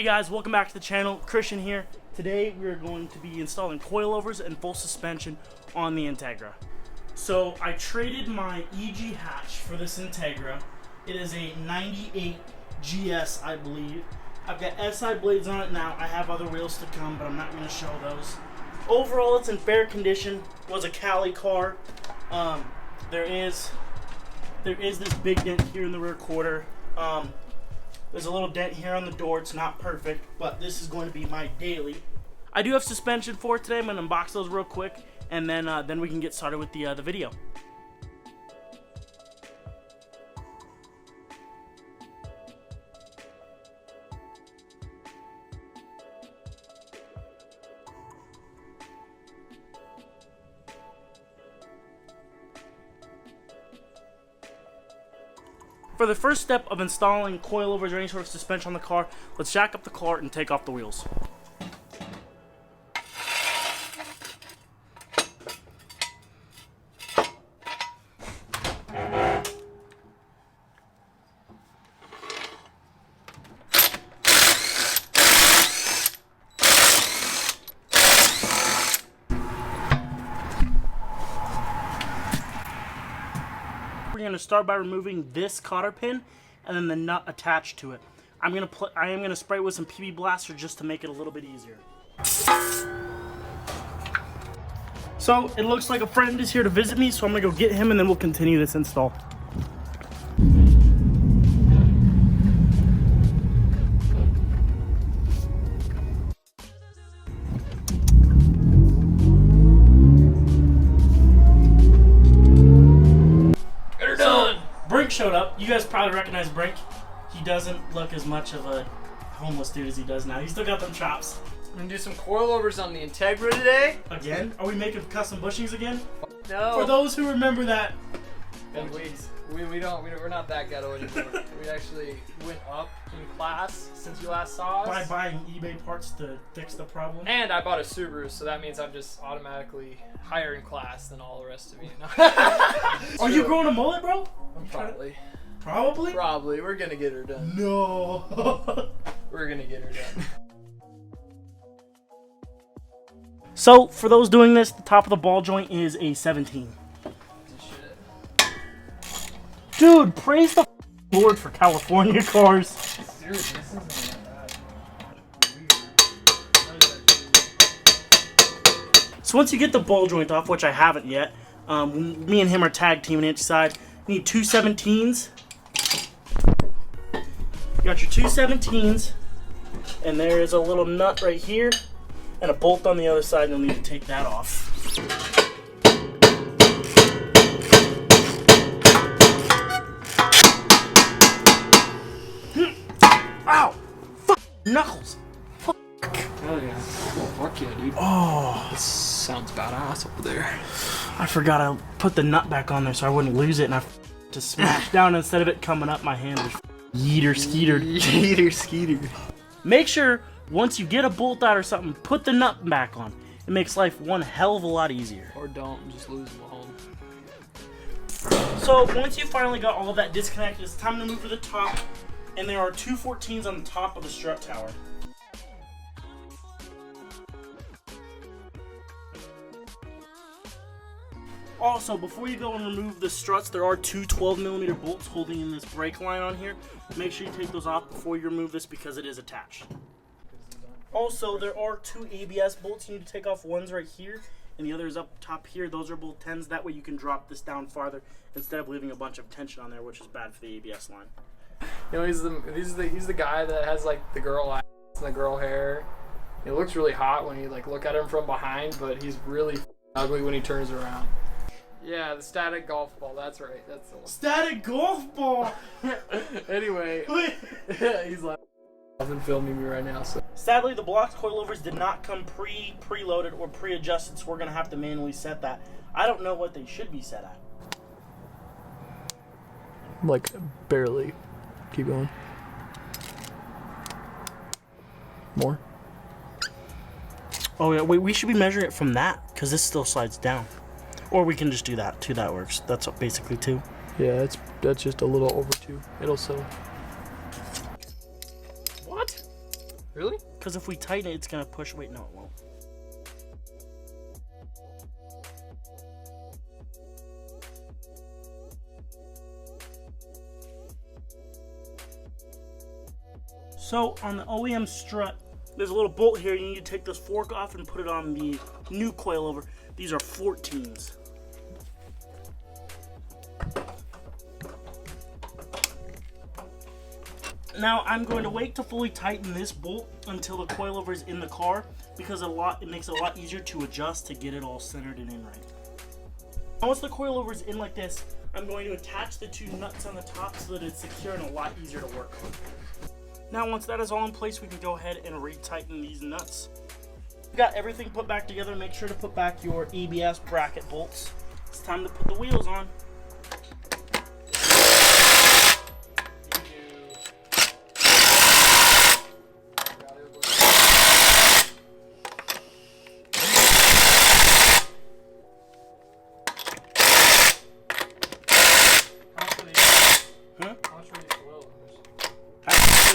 Hey guys, welcome back to the channel. Christian here. Today we are going to be installing coilovers and full suspension on the Integra. So I traded my EG hatch for this Integra. It is a 98 GS, I believe. I've got SI blades on it now. I have other wheels to come, but I'm not going to show those. Overall, it's in fair condition. It was a Cali car. There is this big dent here in the rear quarter. There's a little dent here on the door. It's not perfect, but this is going to be my daily. I do have suspension for it today. I'm going to unbox those real quick, and then we can get started with the video. For the first step of installing coilovers or any sort of suspension on the car, let's jack up the car and take off the wheels. We're going to start by removing this cotter pin and then the nut attached to it. I am going to spray it with some PB Blaster just to make it a little bit easier. So it looks like a friend is here to visit me, so I'm going to go get him and then we'll continue this install. Brink showed up. You guys probably recognize Brink. He doesn't look as much of a homeless dude as he does now. He's still got them chops. I'm gonna do some coilovers on the Integra today. Again? Are we making custom bushings again? No. For those who remember that. And we're not that ghetto anymore. We actually went up in class since you last saw us. By buying eBay parts to fix the problem. And I bought a Subaru, so that means I'm just automatically higher in class than all the rest of you. Are you growing a mullet, bro? Probably. Probably? Probably. We're gonna get her done. No. We're gonna get her done. So, for those doing this, the top of the ball joint is a 17. Dude, praise the Lord for California cars. Seriously, this isn't that bad. So once you get the ball joint off, which I haven't yet, me and him are tag teaming each side. You need two 17s. You got your two 17s, and there is a little nut right here, and a bolt on the other side, and you'll need to take that off. Ow! Fuck knuckles! Fuck. Hell yeah. Fuck yeah, dude. Oh. This sounds badass over there. I forgot I put the nut back on there so I wouldn't lose it, and I just smashed down instead of it coming up my hand. Yeeter skeeter. Yeeter skeeter. Make sure once you get a bolt out or something, put the nut back on. It makes life one hell of a lot easier. Or don't, just lose them at home. So once you finally got all of that disconnected, it's time to move to the top. And there are two 14s on the top of the strut tower. Also, before you go and remove the struts, there are two 12mm bolts holding in this brake line on here. Make sure you take those off before you remove this because it is attached. Also, there are two ABS bolts you need to take off. One's right here and the other is up top here. Those are both 10s. That way you can drop this down farther instead of leaving a bunch of tension on there, which is bad for the ABS line. You know, he's the guy that has like the girl eyes and the girl hair. He looks really hot when you like look at him from behind, but he's really ugly when he turns around. Yeah, the static golf ball. That's right. That's the one. Static golf ball. Anyway, he's like been filming me right now. So sadly, the Blox coilovers did not come preloaded or pre-adjusted, so we're gonna have to manually set that. I don't know what they should be set at. Like barely. Keep going. More. Oh yeah, wait, we should be measuring it from that because this still slides down. Or we can just do that. Two, that works. That's basically two. Yeah, that's just a little over 2. It'll settle. What? Really? Because if we tighten it, it's gonna push. Wait, no, it won't. So on the OEM strut, there's a little bolt here. You need to take this fork off and put it on the new coilover. These are 14s. Now I'm going to wait to fully tighten this bolt until the coilover is in the car, because it makes it a lot easier to adjust to get it all centered and in right. Now once the coilover is in like this, I'm going to attach the two nuts on the top so that it's secure and a lot easier to work on. Now once that is all in place, we can go ahead and re-tighten these nuts. We've got everything put back together. Make sure to put back your ABS bracket bolts. It's time to put the wheels on.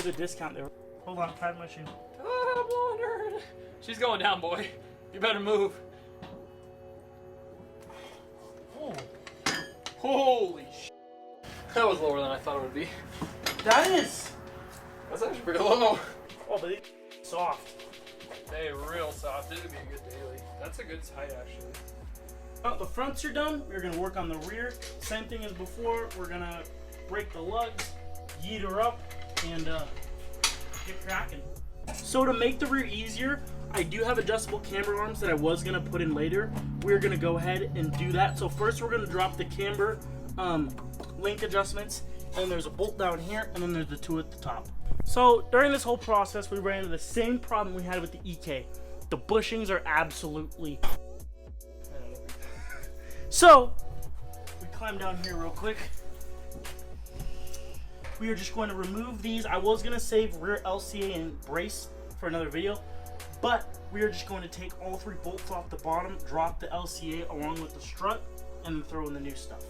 A discount there. Hold on, tied my shoe. Oh, blonde. She's going down, boy. You better move. Oh. Holy sh! That was lower than I thought it would be. That is. That's actually pretty low. Oh, but it's soft. Hey, real soft. This would be a good daily. That's a good height, actually. Oh, the fronts are done. We're gonna work on the rear. Same thing as before. We're gonna break the lugs, yeet her up, and get cracking. So to make the rear easier, I do have adjustable camber arms that I was gonna put in later. We're gonna go ahead and do that. So first we're gonna drop the camber link adjustments, and there's a bolt down here, and then there's the two at the top. So during this whole process, we ran into the same problem we had with the EK. The bushings are absolutely... So we climb down here real quick. We are just going to remove these. I was going to save rear LCA and brace for another video, but we are just going to take all three bolts off the bottom, drop the LCA along with the strut, and then throw in the new stuff.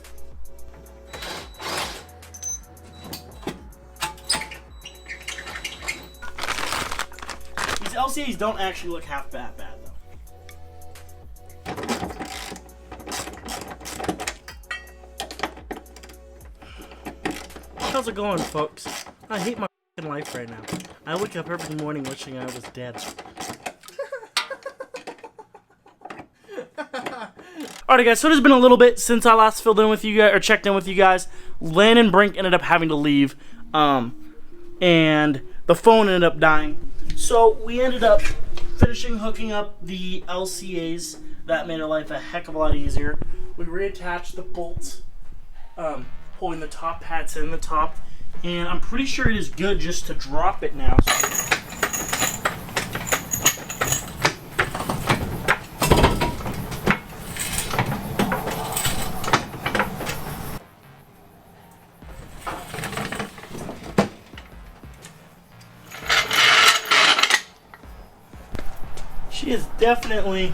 These LCAs don't actually look half bad though. How's it going, folks? I hate my life right now. I wake up every morning wishing I was dead. Alright guys, so it has been a little bit since I last filled in with you guys, or checked in with you guys. Len and Brink ended up having to leave, and the phone ended up dying. So we ended up finishing hooking up the LCAs. That made our life a heck of a lot easier. We reattached the bolts, holding the top pads in the top, and I'm pretty sure it is good just to drop it now. She is definitely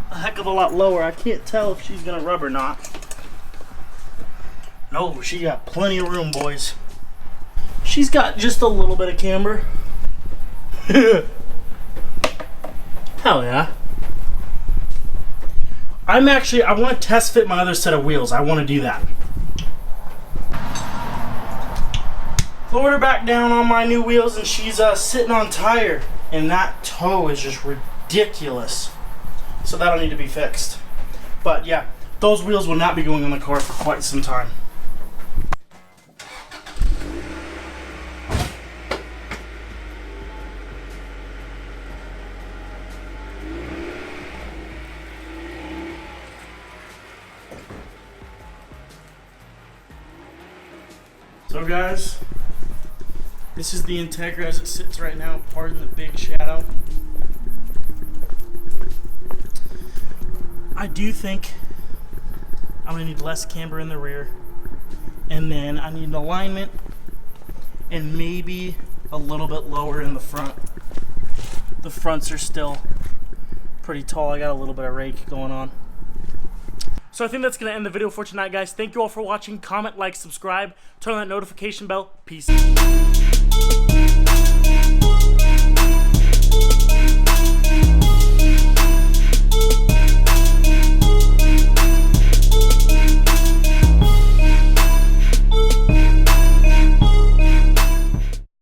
a heck of a lot lower. I can't tell if she's gonna rub or not. No, she got plenty of room, boys. She's got just a little bit of camber. Hell yeah. I want to test fit my other set of wheels. I want to do that. Lowered her back down on my new wheels, and she's sitting on tire. And that toe is just ridiculous. So that'll need to be fixed. But yeah, those wheels will not be going on the car for quite some time. So guys, this is the Integra as it sits right now, pardon the big shadow. I do think I'm going to need less camber in the rear, and then I need an alignment and maybe a little bit lower in the front. The fronts are still pretty tall. I got a little bit of rake going on. So I think that's going to end the video for tonight, guys. Thank you all for watching. Comment, like, subscribe, turn on that notification bell. Peace.